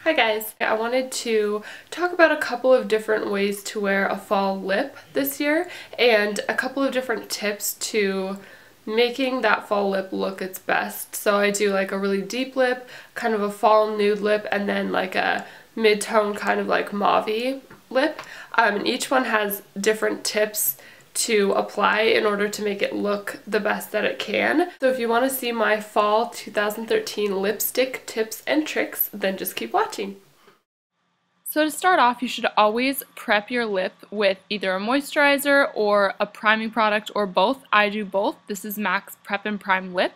Hi guys! I wanted to talk about a couple of different ways to wear a fall lip this year and a couple of different tips to making that fall lip look its best. So I do like a really deep lip, kind of a fall nude lip, and then like a mid-tone kind of like mauve-y lip. And each one has different tips to apply in order to make it look the best that it can. So if you want to see my fall 2013 lipstick tips and tricks, then just keep watching. So to start off, you should always prep your lip with either a moisturizer or a priming product or both. I do both. This is MAC's Prep and Prime Lip.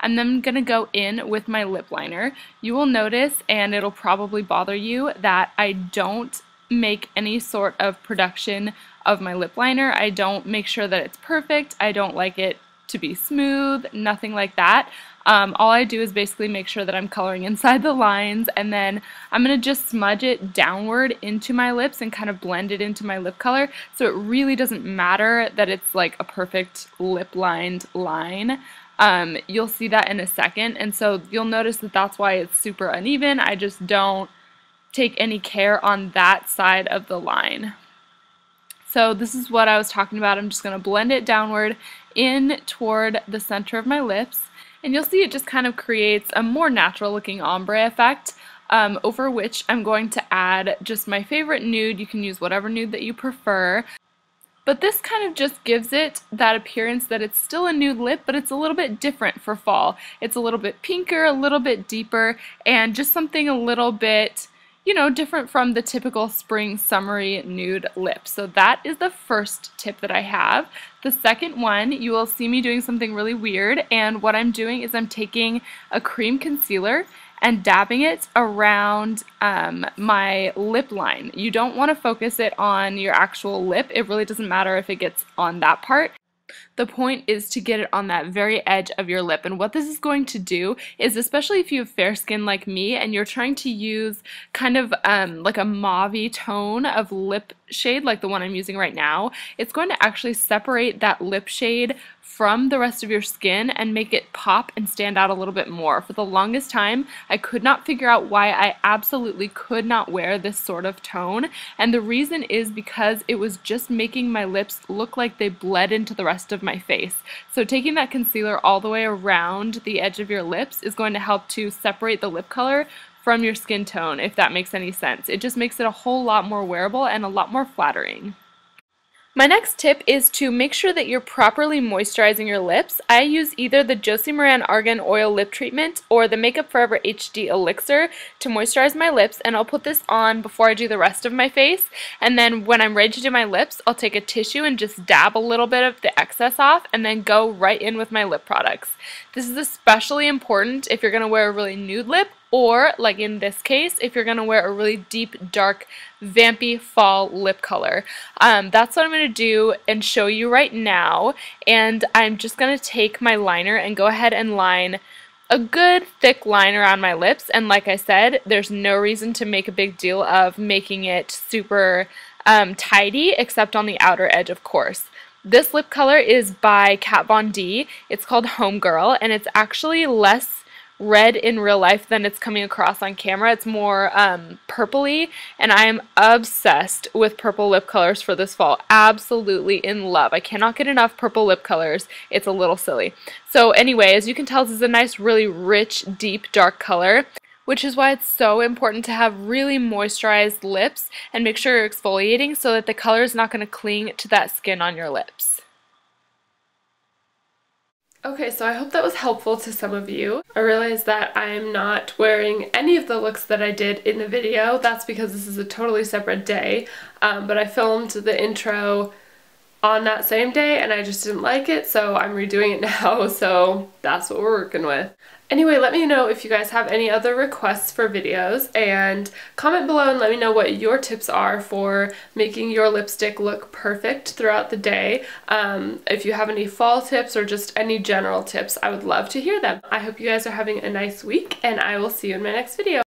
And then I'm going to go in with my lip liner. You will notice, and it'll probably bother you, that I don't make any sort of production of my lip liner. I don't make sure that it's perfect. I don't like it to be smooth, nothing like that. All I do is basically make sure that I'm coloring inside the lines, and then I'm going to just smudge it downward into my lips and kind of blend it into my lip color, so it really doesn't matter that it's like a perfect lip lined line. You'll see that in a second, and so you'll notice that that's why it's super uneven. I just don't take any care on that side of the line. So this is what I was talking about. I'm just going to blend it downward in toward the center of my lips, and you'll see it just kind of creates a more natural looking ombre effect, over which I'm going to add just my favorite nude. You can use whatever nude that you prefer. But this kind of just gives it that appearance that it's still a nude lip, but it's a little bit different for fall. It's a little bit pinker, a little bit deeper, and just something a little bit, you know, different from the typical spring summery nude lip. So that is the first tip that I have. The second one, you will see me doing something really weird, and what I'm doing is I'm taking a cream concealer and dabbing it around my lip line. You don't want to focus it on your actual lip. It really doesn't matter if it gets on that part. The point is to get it on that very edge of your lip, and what this is going to do is, especially if you have fair skin like me and you're trying to use kind of like a mauve tone of lip shade like the one I'm using right now, it's going to actually separate that lip shade from the rest of your skin and make it pop and stand out a little bit more. For the longest time, I could not figure out why I absolutely could not wear this sort of tone, and the reason is because it was just making my lips look like they bled into the rest of my face. So taking that concealer all the way around the edge of your lips is going to help to separate the lip color from your skin tone, if that makes any sense. It just makes it a whole lot more wearable and a lot more flattering. My next tip is to make sure that you're properly moisturizing your lips. I use either the Josie Maran Argan Oil Lip Treatment or the Makeup Forever HD Elixir to moisturize my lips, and I'll put this on before I do the rest of my face, and then when I'm ready to do my lips, I'll take a tissue and just dab a little bit of the excess off and then go right in with my lip products. This is especially important if you're going to wear a really nude lip, or, like in this case, if you're going to wear a really deep, dark, vampy fall lip color. That's what I'm going to do and show you right now, and I'm just going to take my liner and go ahead and line a good thick line around my lips, and like I said, there's no reason to make a big deal of making it super tidy, except on the outer edge, of course. This lip color is by Kat Von D. It's called Homegirl, and it's actually less red in real life than it's coming across on camera. It's more purpley, and I am obsessed with purple lip colors for this fall. Absolutely in love. I cannot get enough purple lip colors. It's a little silly. So anyway, as you can tell, this is a nice, really rich, deep, dark color, which is why it's so important to have really moisturized lips and make sure you're exfoliating so that the color is not going to cling to that skin on your lips. Okay, so I hope that was helpful to some of you. I realized that I'm not wearing any of the looks that I did in the video. That's because this is a totally separate day, but I filmed the intro on that same day and I just didn't like it, so I'm redoing it now, so that's what we're working with. Anyway, let me know if you guys have any other requests for videos, and comment below and let me know what your tips are for making your lipstick look perfect throughout the day. If you have any fall tips or just any general tips, I would love to hear them. I hope you guys are having a nice week, and I will see you in my next video.